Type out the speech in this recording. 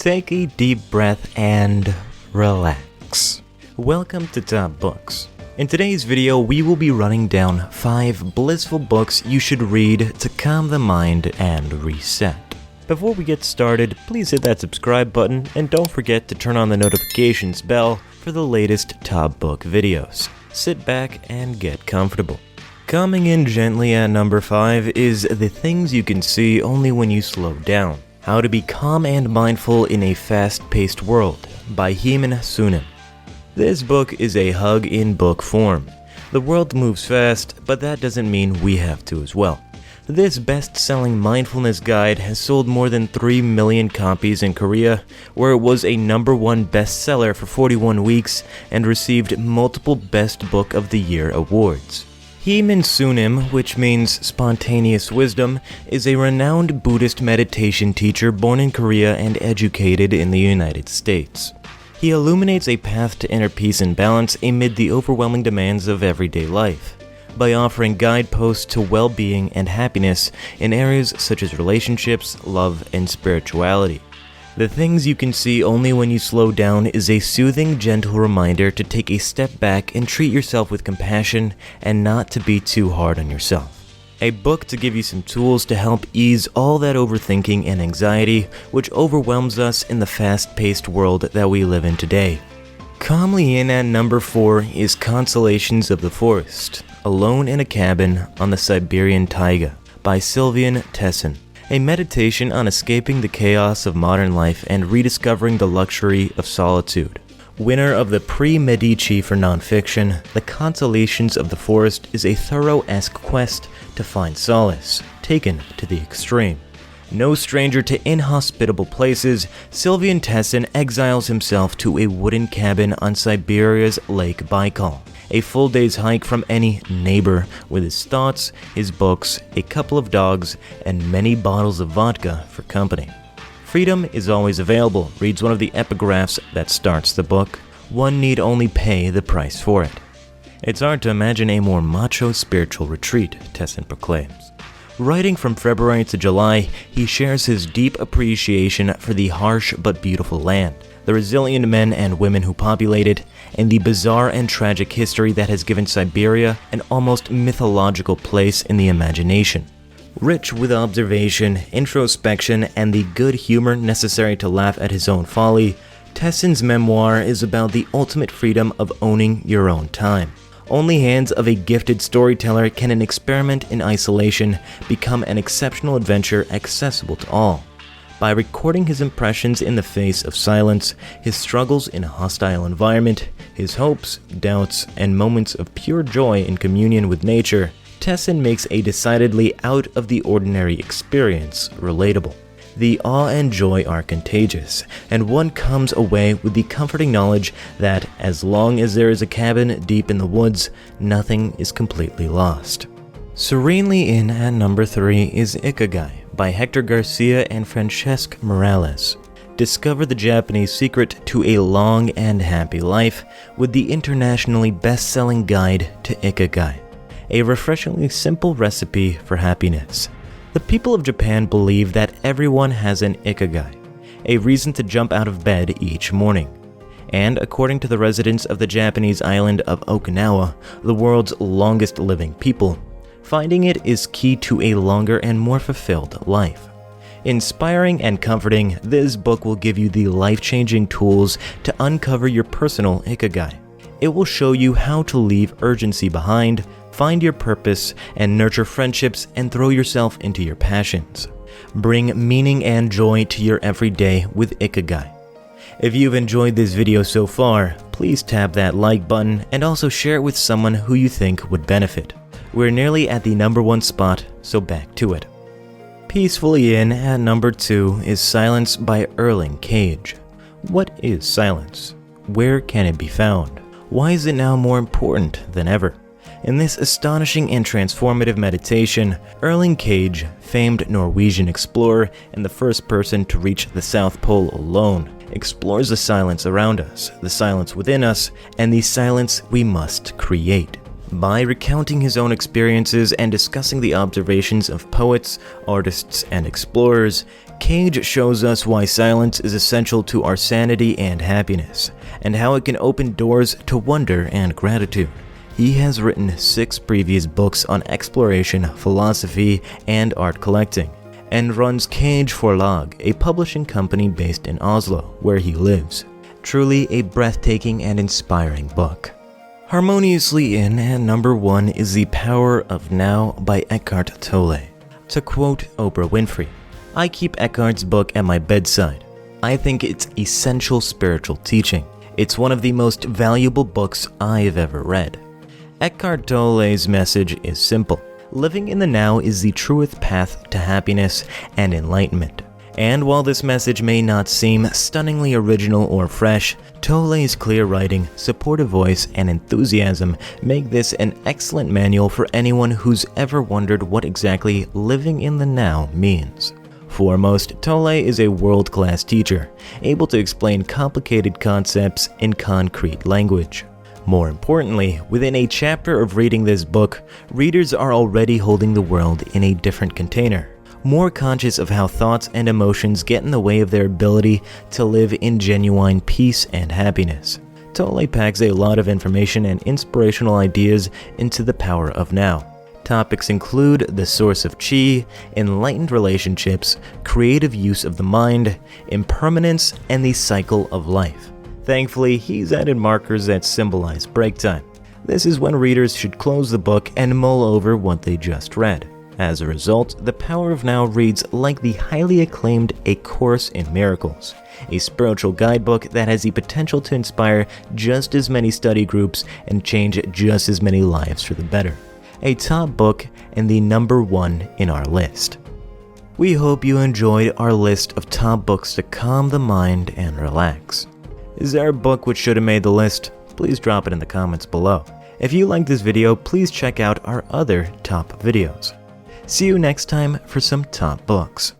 Take a deep breath and relax. Welcome to Top Books. In today's video, we will be running down 5 blissful books you should read to calm the mind and reset. Before we get started, please hit that subscribe button and don't forget to turn on the notifications bell for the latest Top Book videos. Sit back and get comfortable. Coming in gently at number 5 is The Things You Can See Only When You Slow Down. How to Be Calm and Mindful in a Fast-Paced World by Heeman Sunim. This book is a hug in book form. The world moves fast, but that doesn't mean we have to as well. This best-selling mindfulness guide has sold more than 3 million copies in Korea, where it was a #1 bestseller for 41 weeks and received multiple Best Book of the Year awards. Heeman Sunim, which means spontaneous wisdom, is a renowned Buddhist meditation teacher born in Korea and educated in the United States. He illuminates a path to inner peace and balance amid the overwhelming demands of everyday life, by offering guideposts to well-being and happiness in areas such as relationships, love, and spirituality. The Things You Can See Only When You Slow Down is a soothing, gentle reminder to take a step back and treat yourself with compassion and not to be too hard on yourself. A book to give you some tools to help ease all that overthinking and anxiety which overwhelms us in the fast-paced world that we live in today. Calmly in at number 4 is Constellations of the Forest, Alone in a Cabin on the Siberian Taiga by Sylvian Tessin. A meditation on escaping the chaos of modern life and rediscovering the luxury of solitude. Winner of the Prix Medici for nonfiction, The Constellations of the Forest is a thorough-esque quest to find solace, taken to the extreme. No stranger to inhospitable places, Sylvian Tessin exiles himself to a wooden cabin on Siberia's Lake Baikal. A full day's hike from any neighbor with his thoughts, his books, a couple of dogs, and many bottles of vodka for company. Freedom is always available, reads one of the epigraphs that starts the book. One need only pay the price for it. It's hard to imagine a more macho spiritual retreat, Tessin proclaims. Writing from February to July, he shares his deep appreciation for the harsh but beautiful land, the resilient men and women who populate it, and the bizarre and tragic history that has given Siberia an almost mythological place in the imagination. Rich with observation, introspection, and the good humor necessary to laugh at his own folly, Tessin's memoir is about the ultimate freedom of owning your own time. Only hands of a gifted storyteller can an experiment in isolation become an exceptional adventure accessible to all. By recording his impressions in the face of silence, his struggles in a hostile environment, his hopes, doubts, and moments of pure joy in communion with nature, Tessin makes a decidedly out-of-the-ordinary experience relatable. The awe and joy are contagious, and one comes away with the comforting knowledge that as long as there is a cabin deep in the woods, nothing is completely lost. Serenely in at number 3 is Ikagai by Hector Garcia and Francesc Morales. Discover the Japanese secret to a long and happy life with the internationally best-selling guide to Ikagai, a refreshingly simple recipe for happiness. The people of Japan believe that everyone has an Ikagai, a reason to jump out of bed each morning. And according to the residents of the Japanese island of Okinawa, the world's longest living people, finding it is key to a longer and more fulfilled life. Inspiring and comforting, this book will give you the life-changing tools to uncover your personal Ikagai. It will show you how to leave urgency behind, find your purpose, and nurture friendships and throw yourself into your passions. Bring meaning and joy to your everyday with Ikagai. If you've enjoyed this video so far, please tap that like button and also share it with someone who you think would benefit. We're nearly at the #1 spot, so back to it. Peacefully in at number 2 is Silence by Erling Cage. What is silence? Where can it be found? Why is it now more important than ever? In this astonishing and transformative meditation, Erling Cage, famed Norwegian explorer and the first person to reach the South Pole alone, explores the silence around us, the silence within us, and the silence we must create. By recounting his own experiences and discussing the observations of poets, artists, and explorers, Cage shows us why silence is essential to our sanity and happiness, and how it can open doors to wonder and gratitude. He has written 6 previous books on exploration, philosophy, and art collecting, and runs Cage Forlag, a publishing company based in Oslo, where he lives. Truly a breathtaking and inspiring book. Harmoniously in at number 1 is The Power of Now by Eckhart Tolle. To quote Oprah Winfrey, "I keep Eckhart's book at my bedside. I think it's essential spiritual teaching. It's one of the most valuable books I've ever read." Eckhart Tolle's message is simple. Living in the now is the truest path to happiness and enlightenment. And while this message may not seem stunningly original or fresh, Tolle's clear writing, supportive voice, and enthusiasm make this an excellent manual for anyone who's ever wondered what exactly living in the now means. Foremost, Tolle is a world-class teacher, able to explain complicated concepts in concrete language. More importantly, within a chapter of reading this book, readers are already holding the world in a different container, more conscious of how thoughts and emotions get in the way of their ability to live in genuine peace and happiness. Tolle packs a lot of information and inspirational ideas into The Power of Now. Topics include the source of chi, enlightened relationships, creative use of the mind, impermanence, and the cycle of life. Thankfully, he's added markers that symbolize break time. This is when readers should close the book and mull over what they just read. As a result, The Power of Now reads like the highly acclaimed A Course in Miracles, a spiritual guidebook that has the potential to inspire just as many study groups and change just as many lives for the better. A top book and the number 1 in our list. We hope you enjoyed our list of top books to calm the mind and relax. Is there a book which should have made the list? Please drop it in the comments below. If you liked this video, please check out our other top videos. See you next time for some top books.